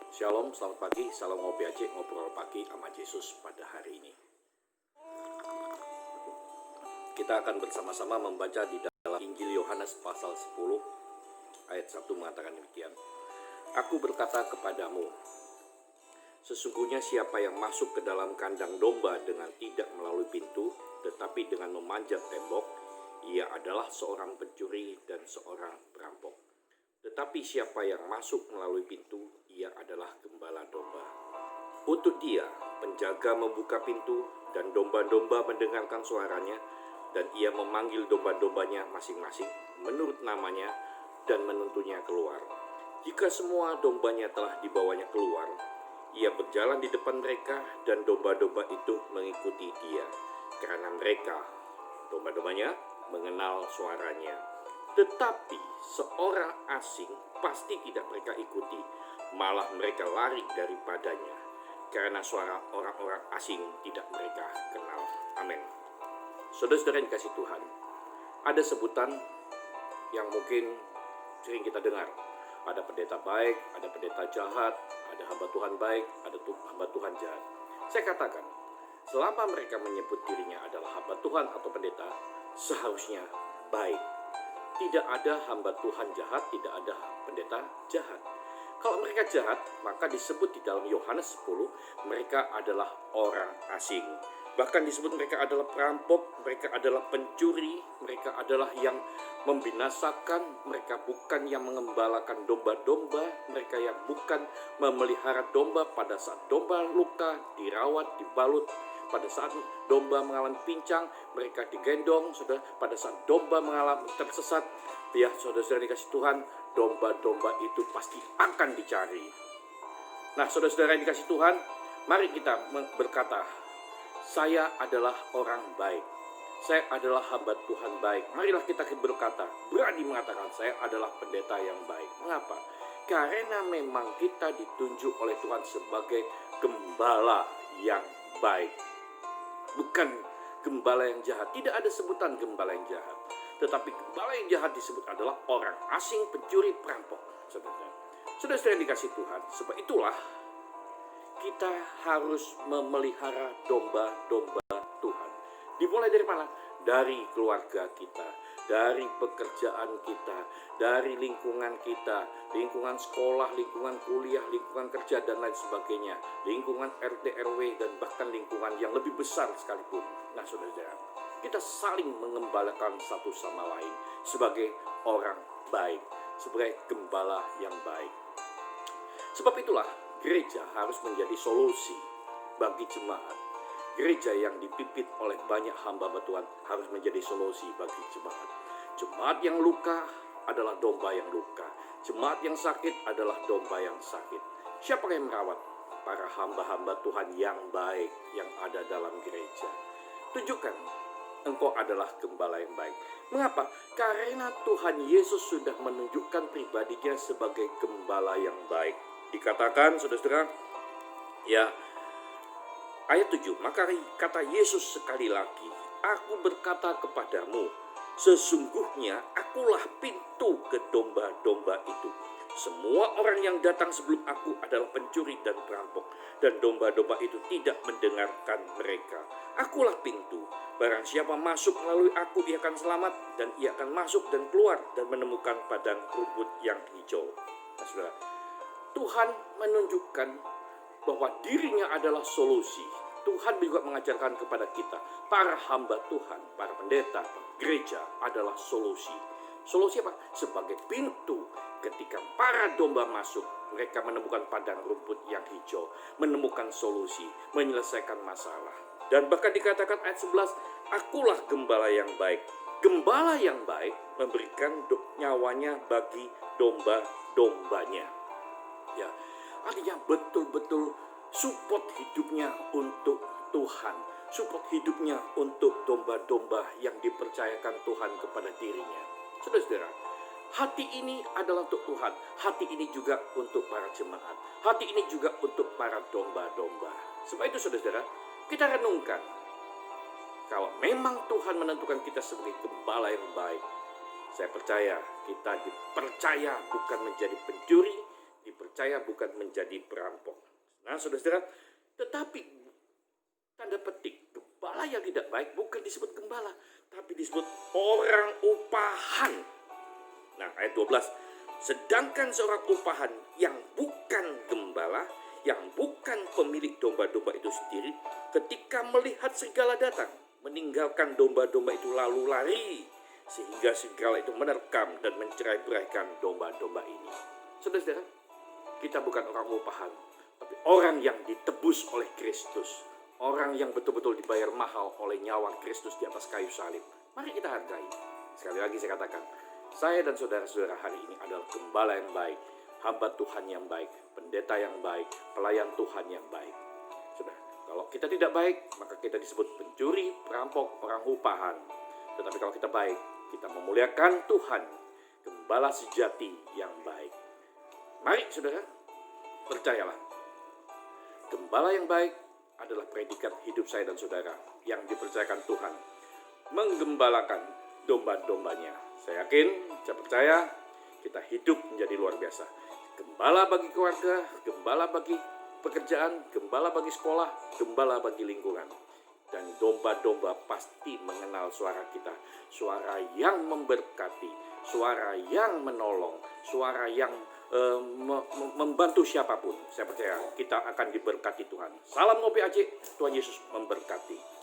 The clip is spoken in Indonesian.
Shalom, selamat pagi, salam ngopi Aceh, ngobrol pagi sama Yesus pada hari ini. Kita akan bersama-sama membaca di dalam Injil Yohanes pasal 10 ayat 1 mengatakan demikian. Aku berkata kepadamu, sesungguhnya siapa yang masuk ke dalam kandang domba dengan tidak melalui pintu, tetapi dengan memanjat tembok, ia adalah seorang pencuri dan seorang perampok. Tetapi siapa yang masuk melalui pintu, ia adalah gembala domba. Untuk dia, penjaga membuka pintu dan domba-domba mendengarkan suaranya, dan ia memanggil domba-dombanya masing-masing menurut namanya dan menuntunnya keluar. Jika semua dombanya telah dibawanya keluar, ia berjalan di depan mereka dan domba-domba itu mengikuti dia, karena mereka, domba-dombanya, mengenal suaranya. Tetapi seorang asing pasti tidak mereka ikuti, malah mereka lari daripadanya, karena suara orang-orang asing tidak mereka kenal. Amin. Saudara-saudara yang dikasih Tuhan, ada sebutan yang mungkin sering kita dengar. Ada pendeta baik, ada pendeta jahat, ada hamba Tuhan baik, ada hamba Tuhan jahat. Saya katakan, selama mereka menyebut dirinya adalah hamba Tuhan atau pendeta, seharusnya baik. Tidak ada hamba Tuhan jahat, tidak ada pendeta jahat. Kalau mereka jahat, maka disebut di dalam Yohanes 10, mereka adalah orang asing. Bahkan disebut mereka adalah perampok, mereka adalah pencuri, mereka adalah yang membinasakan, mereka bukan yang mengembalakan domba-domba, mereka yang bukan memelihara domba pada saat domba luka, dirawat, dibalut. Pada saat domba mengalami pincang, mereka digendong. Saudara, pada saat domba mengalami tersesat, ya saudara-saudara dikasih Tuhan, domba-domba itu pasti akan dicari. Nah, saudara-saudara yang dikasih Tuhan, mari kita berkata, saya adalah orang baik, saya adalah hamba Tuhan baik. Marilah kita berkata, berani mengatakan, saya adalah pendeta yang baik. Mengapa? Karena memang kita ditunjuk oleh Tuhan sebagai gembala yang baik, bukan gembala yang jahat. Tidak ada sebutan gembala yang jahat, tetapi gembala yang jahat disebut adalah orang asing, pencuri, perampok. Saudara-saudara yang dikasih Tuhan, sebab itulah kita harus memelihara domba-domba Tuhan. Dimulai dari mana? Dari keluarga kita, dari pekerjaan kita, dari lingkungan kita, lingkungan sekolah, lingkungan kuliah, lingkungan kerja, dan lain sebagainya, lingkungan RT, RW, dan bahkan lingkungan yang lebih besar sekalipun. Nah, saudara, kita saling mengembalakan satu sama lain sebagai orang baik, sebagai gembala yang baik. Sebab itulah gereja harus menjadi solusi bagi jemaat. Gereja yang dipimpin oleh banyak hamba Tuhan harus menjadi solusi bagi jemaat. Jemaat yang luka adalah domba yang luka. Jemaat yang sakit adalah domba yang sakit. Siapa yang merawat? Para hamba-hamba Tuhan yang baik yang ada dalam gereja. Tunjukkan engkau adalah gembala yang baik. Mengapa? Karena Tuhan Yesus sudah menunjukkan pribadinya sebagai gembala yang baik. Dikatakan, saudara-saudara, ya, ayat 7, maka kata Yesus sekali lagi, aku berkata kepadamu, sesungguhnya akulah pintu ke domba-domba itu. Semua orang yang datang sebelum aku adalah pencuri dan perampok, dan domba-domba itu tidak mendengarkan mereka. Akulah pintu, barang siapa masuk melalui aku, ia akan selamat, dan ia akan masuk dan keluar, dan menemukan padang rumput yang hijau. Nah, saudara, Tuhan menunjukkan bahwa dirinya adalah solusi. Tuhan juga mengajarkan kepada kita, para hamba Tuhan, para pendeta, gereja adalah solusi. Solusi apa? Sebagai pintu. Ketika para domba masuk, mereka menemukan padang rumput yang hijau, menemukan solusi, menyelesaikan masalah. Dan bahkan dikatakan ayat 11, akulah gembala yang baik. Gembala yang baik memberikan nyawanya bagi domba-dombanya. Ya, artinya betul-betul support hidupnya untuk Tuhan, support hidupnya untuk domba-domba yang dipercayakan Tuhan kepada dirinya. Saudara-saudara, hati ini adalah untuk Tuhan, hati ini juga untuk para jemaat, hati ini juga untuk para domba-domba. Sebab itu saudara-saudara, kita renungkan, kalau memang Tuhan menentukan kita sebagai gembala yang baik, saya percaya kita dipercaya bukan menjadi pencuri, dipercaya percaya bukan menjadi perampok. Nah, saudara-saudara, tetapi tanda petik, gembala yang tidak baik bukan disebut gembala, tapi disebut orang upahan. Nah, ayat 12. Sedangkan seorang upahan yang bukan gembala, yang bukan pemilik domba-domba itu sendiri, ketika melihat serigala datang, meninggalkan domba-domba itu lalu lari, sehingga serigala itu menerkam dan mencerai-beraikan domba-domba ini. Saudara-saudara, kita bukan orang upahan, tapi orang yang ditebus oleh Kristus. Orang yang betul-betul dibayar mahal oleh nyawa Kristus di atas kayu salib. Mari kita hargai. Sekali lagi saya katakan, saya dan saudara-saudara hari ini adalah gembala yang baik, hamba Tuhan yang baik, pendeta yang baik, pelayan Tuhan yang baik. Sudah, kalau kita tidak baik, maka kita disebut pencuri, perampok, orang upahan. Tetapi kalau kita baik, kita memuliakan Tuhan, gembala sejati yang baik. Mari saudara, percayalah, gembala yang baik adalah predikat hidup saya dan saudara yang dipercayakan Tuhan menggembalakan domba-dombanya. Saya yakin, saya percaya kita hidup menjadi luar biasa. Gembala bagi keluarga, gembala bagi pekerjaan, gembala bagi sekolah, gembala bagi lingkungan. Dan domba-domba pasti mengenal suara kita. Suara yang memberkati, suara yang menolong, suara yang membantu siapapun. Saya percaya kita akan diberkati Tuhan. Salam Ngopi Aceh, Tuhan Yesus memberkati.